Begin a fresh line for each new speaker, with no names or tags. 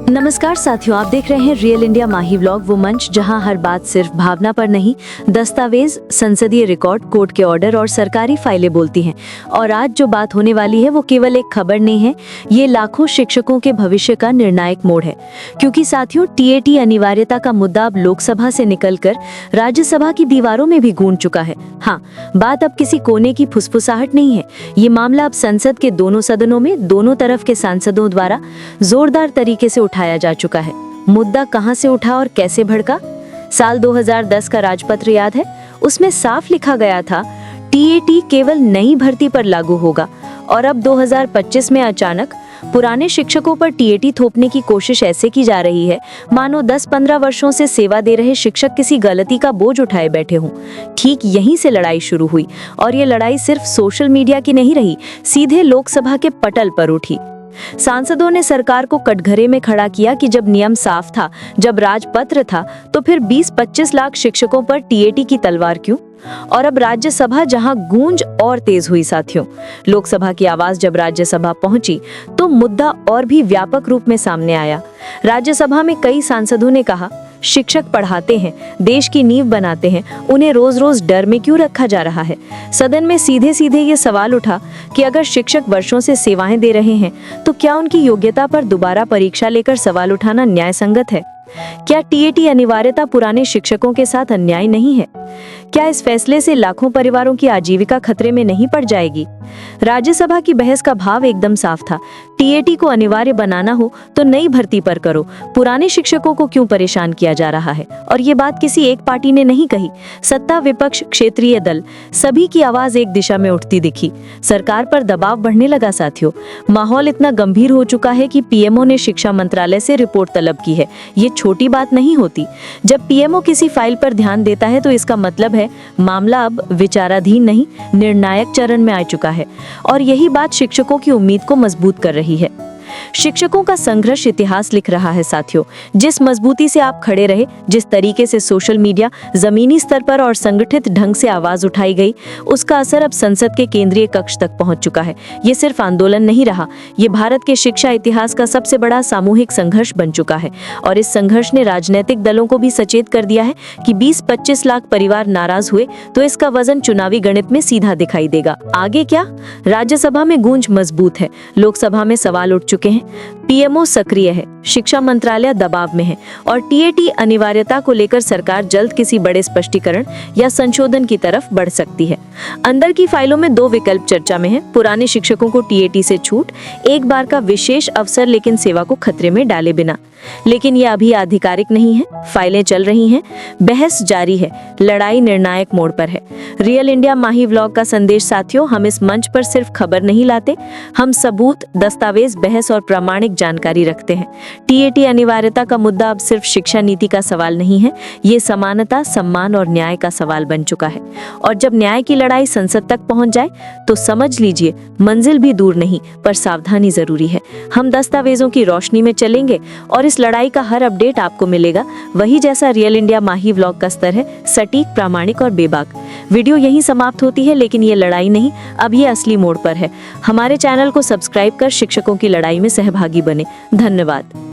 नमस्कार साथियों, आप देख रहे हैं रियल इंडिया माही व्लॉग, वो मंच जहां हर बात सिर्फ भावना पर नहीं, दस्तावेज, संसदीय रिकॉर्ड, कोर्ट के ऑर्डर और सरकारी फाइलें बोलती हैं। और आज जो बात होने वाली है वो केवल एक खबर नहीं है, ये लाखों शिक्षकों के भविष्य का निर्णायक मोड़ है। क्योंकि साथियों, टीएटी अनिवार्यता का मुद्दा अब लोकसभा से निकलकर राज्यसभा की दीवारों में भी गूंज चुका है। हाँ, बात अब किसी कोने की फुसफुसाहट नहीं है, ये मामला अब संसद के दोनों सदनों में दोनों तरफ के सांसदों द्वारा जोरदार तरीके से उठाया जा चुका है। मुद्दा कहां से उठा और कैसे भड़का? साल 2010 का राजपत्र याद है? उसमें साफ लिखा गया था टीएटी केवल नई भर्ती पर लागू होगा। और अब 2025 में अचानक पुराने शिक्षकों पर टीएटी थोपने की कोशिश ऐसे की जा रही है मानो 10-15 वर्षों से सेवा दे रहे शिक्षक किसी गलती का बोझ उठाए बैठे हों। ठीक यहीं से लड़ाई शुरू हुई और ये लड़ाई सिर्फ सोशल मीडिया की नहीं रही, सीधे लोकसभा के पटल पर उठी। सांसदों ने सरकार को कटघरे में खड़ा किया कि जब नियम साफ था, जब राजपत्र था, तो फिर 20-25 लाख शिक्षकों पर टीएटी की तलवार क्यों? और अब राज्यसभा जहां गूंज और तेज हुई साथियों, लोकसभा की आवाज जब राज्यसभा पहुंची तो मुद्दा और भी व्यापक रूप में सामने आया। राज्यसभा में कई सांसदों ने कहा, शिक्षक पढ़ाते हैं, देश की नींव बनाते हैं, उन्हें रोज रोज डर में क्यों रखा जा रहा है? सदन में सीधे सीधे ये सवाल उठा कि अगर शिक्षक वर्षों से सेवाएं दे रहे हैं तो क्या उनकी योग्यता पर दोबारा परीक्षा लेकर सवाल उठाना न्याय संगत है? क्या टीएटी अनिवार्यता पुराने शिक्षकों के साथ अन्याय नहीं है? क्या इस फैसले से लाखों परिवारों की आजीविका खतरे में नहीं पड़ जाएगी? राज्यसभा की बहस का भाव एकदम साफ था, टीएटी को अनिवार्य बनाना हो तो नई भर्ती पर करो, पुराने शिक्षकों को क्यों परेशान किया जा रहा है? और ये बात किसी एक पार्टी ने नहीं कही, सत्ता, विपक्ष, क्षेत्रीय दल, सभी की आवाज एक दिशा में उठती दिखी। सरकार पर दबाव बढ़ने लगा साथियों। माहौल इतना गंभीर हो चुका है कि पीएमओ ने शिक्षा मंत्रालय से रिपोर्ट तलब की है। ये छोटी बात नहीं होती। जब पीएमओ किसी फाइल पर ध्यान देता है तो इसका मतलब है मामला अब विचाराधीन नहीं, निर्णायक चरण में आ चुका है। और यही बात शिक्षकों की उम्मीद को मजबूत कर रही है। शिक्षकों का संघर्ष इतिहास लिख रहा है साथियों। जिस मजबूती से आप खड़े रहे, जिस तरीके से सोशल मीडिया, जमीनी स्तर पर और संगठित ढंग से आवाज उठाई गई, उसका असर अब संसद के केंद्रीय कक्ष तक पहुंच चुका है। ये सिर्फ आंदोलन नहीं रहा, ये भारत के शिक्षा इतिहास का सबसे बड़ा सामूहिक संघर्ष बन चुका है। और इस संघर्ष ने राजनीतिक दलों को भी सचेत कर दिया है कि 20-25 लाख परिवार नाराज हुए तो इसका वजन चुनावी गणित में सीधा दिखाई देगा। आगे क्या? राज्यसभा में गूंज मजबूत है, लोकसभा में सवाल उठ चुके हैं, पीएमओ सक्रिय है, शिक्षा मंत्रालय दबाव में है और टीएटी अनिवार्यता को लेकर सरकार जल्द किसी बड़े स्पष्टीकरण या संशोधन की तरफ बढ़ सकती है। अंदर की फाइलों में दो विकल्प चर्चा में है, पुराने शिक्षकों को टीएटी से छूट, एक बार का विशेष अवसर लेकिन सेवा को खतरे में डाले बिना। लेकिन यह अभी आधिकारिक नहीं है, फाइलें चल रही हैं, बहस जारी है, लड़ाई निर्णायक मोड़ पर है। रियल इंडिया माही व्लॉग का संदेश साथियों, हम इस मंच पर सिर्फ खबर नहीं लाते, हम सबूत, दस्तावेज, बहस और प्रामाणिक जानकारी रखते हैं। टीएटी अनिवार्यता का मुद्दा अब सिर्फ शिक्षा नीति का सवाल नहीं है, ये समानता, सम्मान और न्याय का सवाल बन चुका है। और जब न्याय की लड़ाई संसद तक पहुंच जाए तो समझ लीजिए मंजिल भी दूर नहीं, पर सावधानी जरूरी है। हम दस्तावेजों की रोशनी में चलेंगे और इस लड़ाई का हर अपडेट आपको मिलेगा वही जैसा रियल इंडिया माही व्लॉग का स्तर है, सटीक, प्रामाणिक और बेबाक। वीडियो यहीं समाप्त होती है, लेकिन ये लड़ाई नहीं, अब ये असली मोड़ पर है। हमारे चैनल को सब्सक्राइब कर शिक्षकों की लड़ाई में सहभागी बने। धन्यवाद।